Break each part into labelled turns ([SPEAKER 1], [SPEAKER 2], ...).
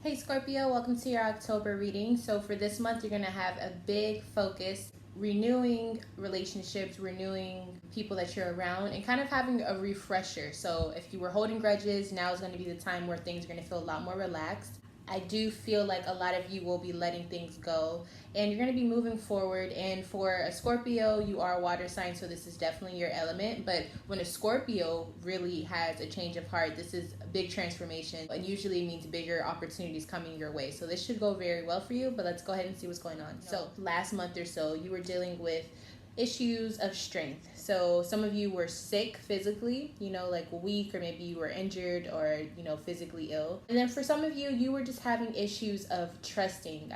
[SPEAKER 1] Hey Scorpio, welcome to your October reading. So for this month, you're going to have a big focus renewing relationships, renewing people that you're around, and kind of having a refresher. So if you were holding grudges, now is going to be the time where things are going to feel a lot more relaxed. I do feel like a lot of you will be letting things go and you're going to be moving forward. And for a Scorpio, you are a water sign, so this is definitely your element. But when a Scorpio really has a change of heart, this is a big transformation and usually means bigger opportunities coming your way. So this should go very well for you, but let's go ahead and see what's going on. So last month or so, you were dealing with issues of strength. So some of you were sick physically, like weak, or maybe you were injured or, physically ill. And then for some of you, you were just having issues of trusting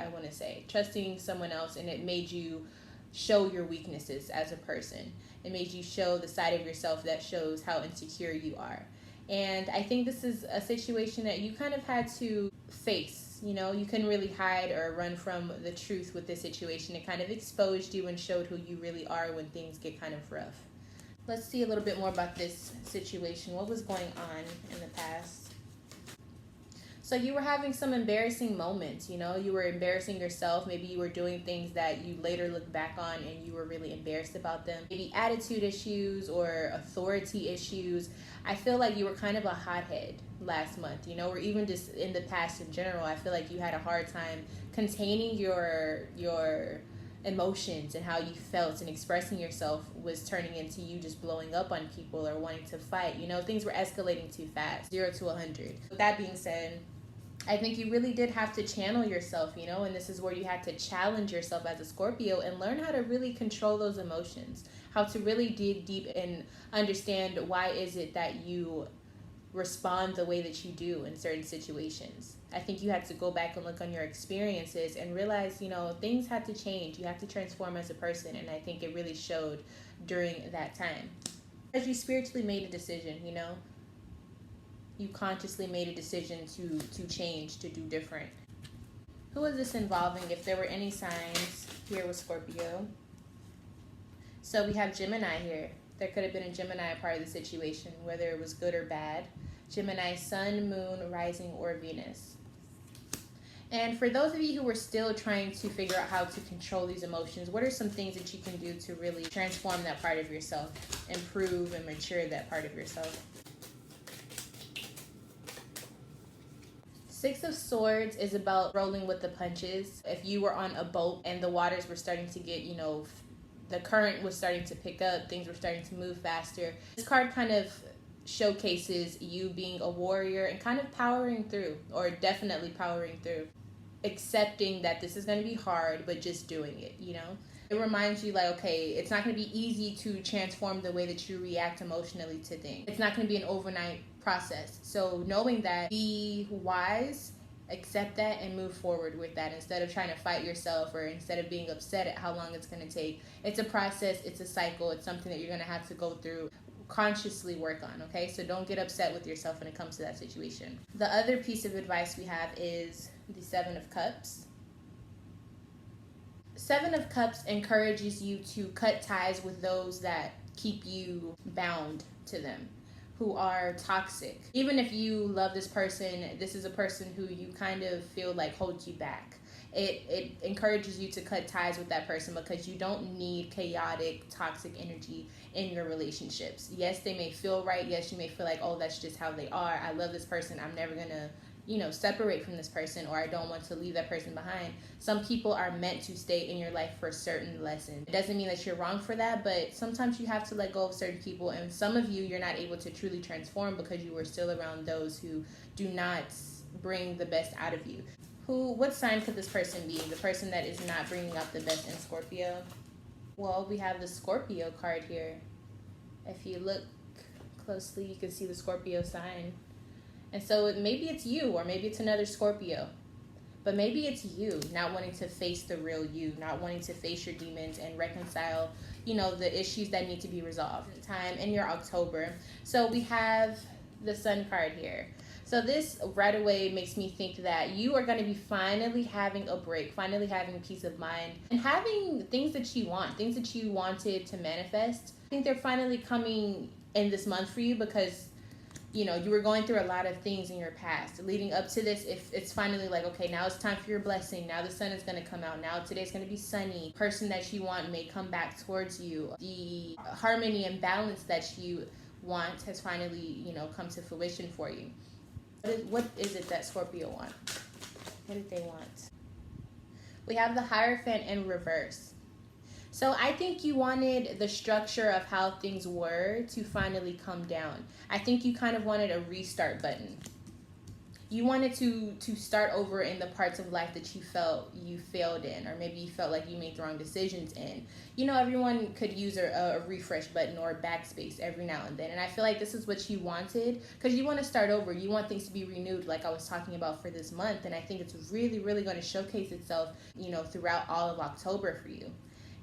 [SPEAKER 1] someone else, and it made you show your weaknesses as a person. It made you show the side of yourself that shows how insecure you are. And I think this is a situation that you kind of had to face. You couldn't really hide or run from the truth with this situation. It kind of exposed you and showed who you really are when things get kind of rough. Let's see a little bit more about this situation. What was going on in the past? So you were having some embarrassing moments, you were embarrassing yourself. Maybe you were doing things that you later look back on and you were really embarrassed about them. Maybe attitude issues or authority issues. I feel like you were kind of a hothead last month, or even just in the past in general. I feel like you had a hard time containing your emotions, and how you felt and expressing yourself was turning into you just blowing up on people or wanting to fight. Things were escalating too fast, 0 to 100. With that being said, I think you really did have to channel yourself, and this is where you had to challenge yourself as a Scorpio and learn how to really control those emotions, how to really dig deep and understand why is it that you respond the way that you do in certain situations. I think you had to go back and look on your experiences and realize, things had to change. You have to transform as a person, and I think it really showed during that time. As you spiritually made a decision, you consciously made a decision to change, to do different. Who is this involving? If there were any signs here with Scorpio. So we have Gemini here. There could have been a Gemini part of the situation, whether it was good or bad. Gemini, Sun, Moon, Rising, or Venus. And for those of you who are still trying to figure out how to control these emotions, what are some things that you can do to really transform that part of yourself, improve and mature that part of yourself? Six of Swords is about rolling with the punches. If you were on a boat and the waters were starting to get, the current was starting to pick up, things were starting to move faster. This card kind of showcases you being a warrior and kind of powering through, or definitely powering through, accepting that this is going to be hard, but just doing it, It reminds you like, okay, it's not going to be easy to transform the way that you react emotionally to things. It's not going to be an overnight process. So knowing that, be wise, accept that, and move forward with that instead of trying to fight yourself, or instead of being upset at how long it's going to take. It's a process, it's a cycle, it's something that you're going to have to go through, consciously work on, okay? So don't get upset with yourself when it comes to that situation. The other piece of advice we have is the Seven of Cups. Seven of Cups encourages you to cut ties with those that keep you bound to them, who are toxic. Even if you love this person, this is a person who you kind of feel like holds you back. It encourages you to cut ties with that person because you don't need chaotic, toxic energy in your relationships. Yes, they may feel right. Yes, you may feel like, oh, that's just how they are. I love this person. I'm never going to separate from this person, or I don't want to leave that person behind. Some people are meant to stay in your life for certain lessons. It doesn't mean that you're wrong for that, but sometimes you have to let go of certain people, and some of you, you're not able to truly transform because you were still around those who do not bring the best out of you. What sign could this person be? The person that is not bringing out the best in Scorpio? Well, we have the Scorpio card here. If you look closely, you can see the Scorpio sign. And so maybe it's you, or maybe it's another Scorpio. But maybe it's you not wanting to face the real you, not wanting to face your demons and reconcile, the issues that need to be resolved in your October. So we have the Sun card here. So this right away makes me think that you are going to be finally having a break, finally having peace of mind, and having things that you want, things that you wanted to manifest. I think they're finally coming in this month for you because you know, you were going through a lot of things in your past leading up to this. If it's finally like, okay, now it's time for your blessing, now the sun is going to come out, now today's going to be sunny, person that you want may come back towards you, the harmony and balance that you want has finally, you know, come to fruition for you. What is it that Scorpio want? What did they want? We have the Hierophant in reverse. So I think you wanted the structure of how things were to finally come down. I think you kind of wanted a restart button. You wanted to start over in the parts of life that you felt you failed in, or maybe you felt like you made the wrong decisions in. You know, everyone could use a refresh button or a backspace every now and then. And I feel like this is what you wanted, because you want to start over. You want things to be renewed, like I was talking about for this month. And I think it's really, really going to showcase itself, you know, throughout all of October for you.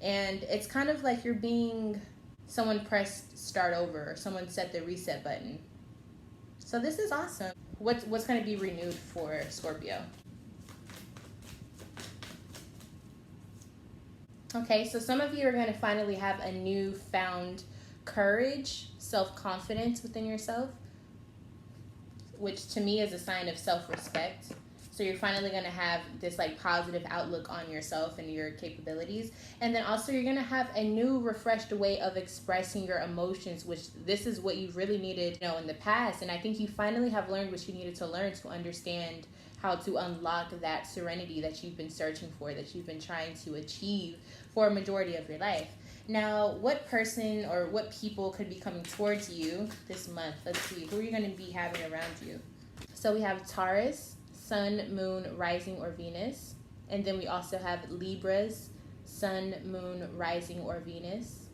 [SPEAKER 1] And it's kind of like you're being, someone pressed start over, or someone set the reset button. So this is awesome. What's going to be renewed for Scorpio? Okay, so some of you are going to finally have a newfound courage, self-confidence within yourself, which to me is a sign of self-respect. So you're finally going to have this like positive outlook on yourself and your capabilities. And then also you're going to have a new refreshed way of expressing your emotions, which this is what you really needed, you know, in the past. And I think you finally have learned what you needed to learn to understand how to unlock that serenity that you've been searching for, that you've been trying to achieve for a majority of your life. Now, what person or what people could be coming towards you this month? Let's see, who are you going to be having around you? So we have Taurus, Sun, Moon, Rising, or Venus. And then we also have Libras, Sun, Moon, Rising, or Venus.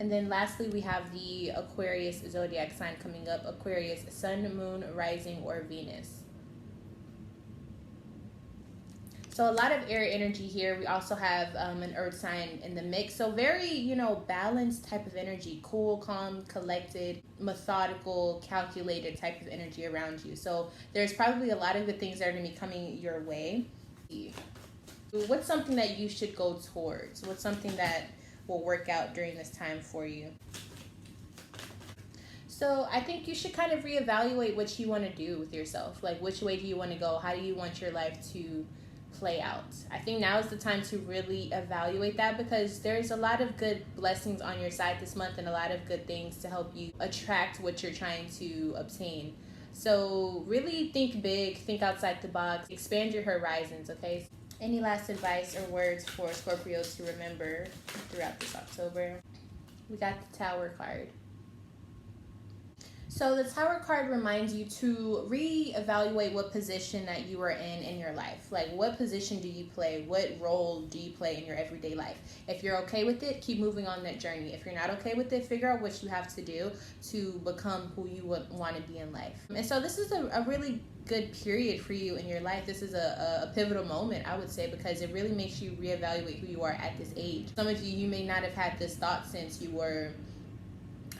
[SPEAKER 1] And then lastly, we have the Aquarius zodiac sign coming up. Aquarius, Sun, Moon, Rising, or Venus. So a lot of air energy here. We also have an earth sign in the mix. So very, you know, balanced type of energy. Cool, calm, collected, methodical, calculated type of energy around you. So there's probably a lot of good things that are going to be coming your way. What's something that you should go towards? What's something that will work out during this time for you? So I think you should kind of reevaluate what you want to do with yourself. Like, which way do you want to go? How do you want your life to play out? I think now is the time to really evaluate that, because there's a lot of good blessings on your side this month and a lot of good things to help you attract what you're trying to obtain. So really think big, think outside the box, expand your horizons, okay? Any last advice or words for Scorpios to remember throughout this October? We got the Tower card. So the Tower card reminds you to reevaluate what position that you are in your life. Like, what position do you play? What role do you play in your everyday life? If you're okay with it, keep moving on that journey. If you're not okay with it, figure out what you have to do to become who you would want to be in life. And so this is a really good period for you in your life. This is a pivotal moment, I would say, because it really makes you reevaluate who you are at this age. Some of you may not have had this thought since you were,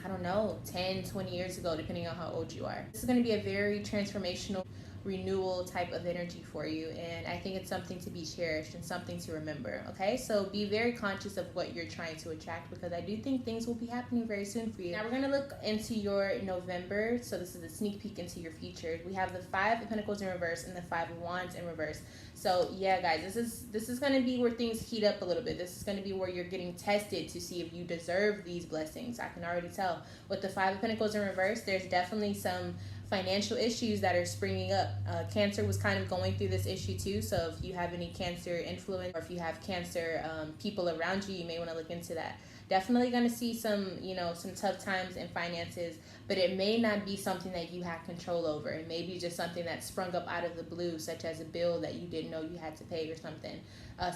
[SPEAKER 1] I don't know, 10, 20 years ago, depending on how old you are. This is going to be a very transformational renewal type of energy for you, and I think it's something to be cherished and something to remember, okay? So be very conscious of what you're trying to attract, because I do think things will be happening very soon for you. Now we're going to look into your November. So this is a sneak peek into your future. We have the Five of Pentacles in reverse and the Five of Wands in reverse. So yeah, guys, this is going to be where things heat up a little bit. This is going to be where you're getting tested to see if you deserve these blessings. I can already tell. With the Five of Pentacles in reverse, there's definitely some financial issues that are springing up. Cancer was kind of going through this issue too. So if you have any Cancer influence, or if you have Cancer people around you, you may want to look into that. Definitely going to see some, you know, some tough times in finances, but it may not be something that you have control over. It may be just something that sprung up out of the blue, such as a bill that you didn't know you had to pay or something.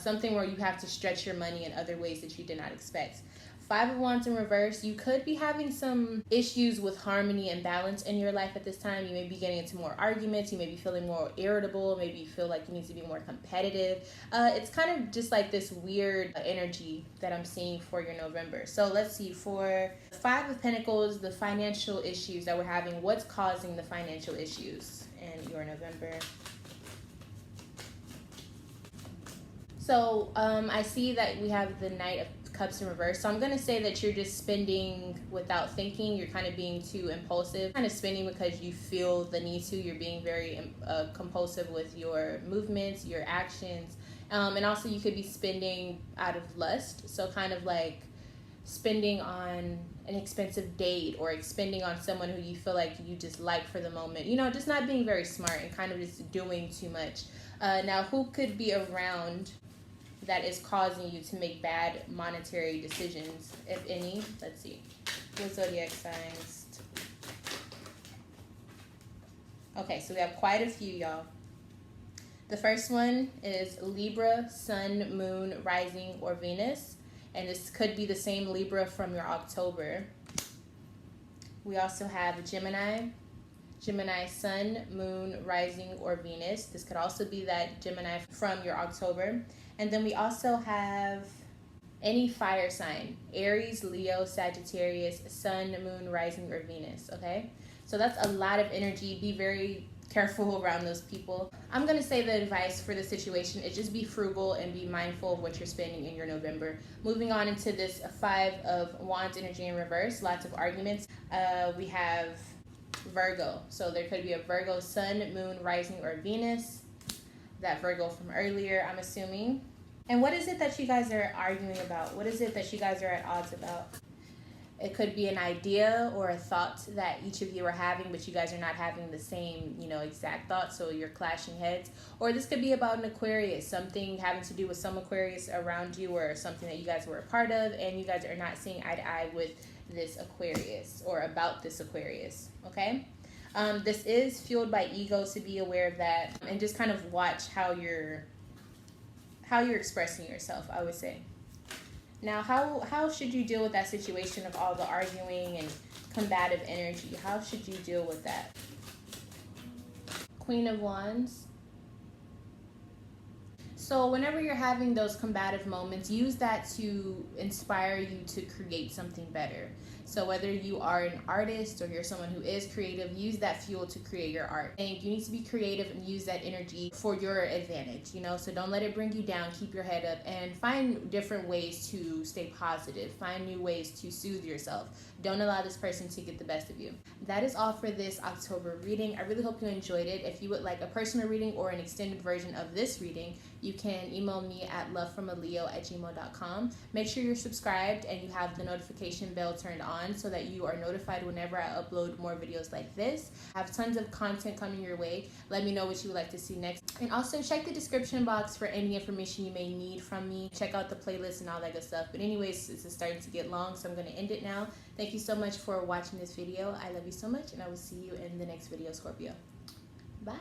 [SPEAKER 1] Something where you have to stretch your money in other ways that you did not expect. Five of Wands in reverse, you could be having some issues with harmony and balance in your life at this time. You may be getting into more arguments. You may be feeling more irritable. Maybe you feel like you need to be more competitive. It's kind of just like this weird energy that I'm seeing for your November. So let's see, for Five of Pentacles, the financial issues that we're having, what's causing the financial issues in your November? So I see that we have the Knight of Cups in reverse. So I'm going to say that you're just spending without thinking. You're kind of being too impulsive, kind of spending because you feel the need to. You're being very compulsive with your movements, your actions. And also you could be spending out of lust. So kind of like spending on an expensive date or spending on someone who you feel like you just like for the moment. You know, just not being very smart and kind of just doing too much. Now, who could be around that is causing you to make bad monetary decisions, if any? Let's see. What zodiac signs? Okay, so we have quite a few, y'all. The first one is Libra, Sun, Moon, Rising, or Venus. And this could be the same Libra from your October. We also have Gemini, Sun, Moon, Rising, or Venus. This could also be that Gemini from your October. And then we also have any fire sign, Aries, Leo, Sagittarius, Sun, Moon, Rising, or Venus, okay? So that's a lot of energy. Be very careful around those people. I'm going to say the advice for the situation is just be frugal and be mindful of what you're spending in your November. Moving on into this 5 of Wands energy in reverse, lots of arguments. We have Virgo. So there could be a Virgo Sun, Moon, Rising, or Venus. That Virgo from earlier, I'm assuming. And what is it that you guys are arguing about? What is it that you guys are at odds about? It could be an idea or a thought that each of you are having, but you guys are not having the same, exact thought, so you're clashing heads. Or this could be about an Aquarius, something having to do with some Aquarius around you or something that you guys were a part of, and you guys are not seeing eye to eye with this Aquarius or about this Aquarius, okay? This is fueled by ego, so be aware of that, and just kind of watch how you're expressing yourself, I would say. Now, how should you deal with that situation of all the arguing and combative energy? How should you deal with that? Queen of Wands. So whenever you're having those combative moments, use that to inspire you to create something better. So whether you are an artist or you're someone who is creative, use that fuel to create your art. And you need to be creative and use that energy for your advantage, so don't let it bring you down. Keep your head up and find different ways to stay positive. Find new ways to soothe yourself. Don't allow this person to get the best of you. That is all for this October reading. I really hope you enjoyed it. If you would like a personal reading or an extended version of this reading, you can email me at lovefromaleo@gmail.com. Make sure you're subscribed and you have the notification bell turned on so that you are notified whenever I upload more videos like this. I have tons of content coming your way. Let me know what you would like to see next. And also check the description box for any information you may need from me. Check out the playlist and all that good stuff. But anyways, this is starting to get long, so I'm going to end it now. Thank you so much for watching this video. I love you so much, and I will see you in the next video, Scorpio. Bye.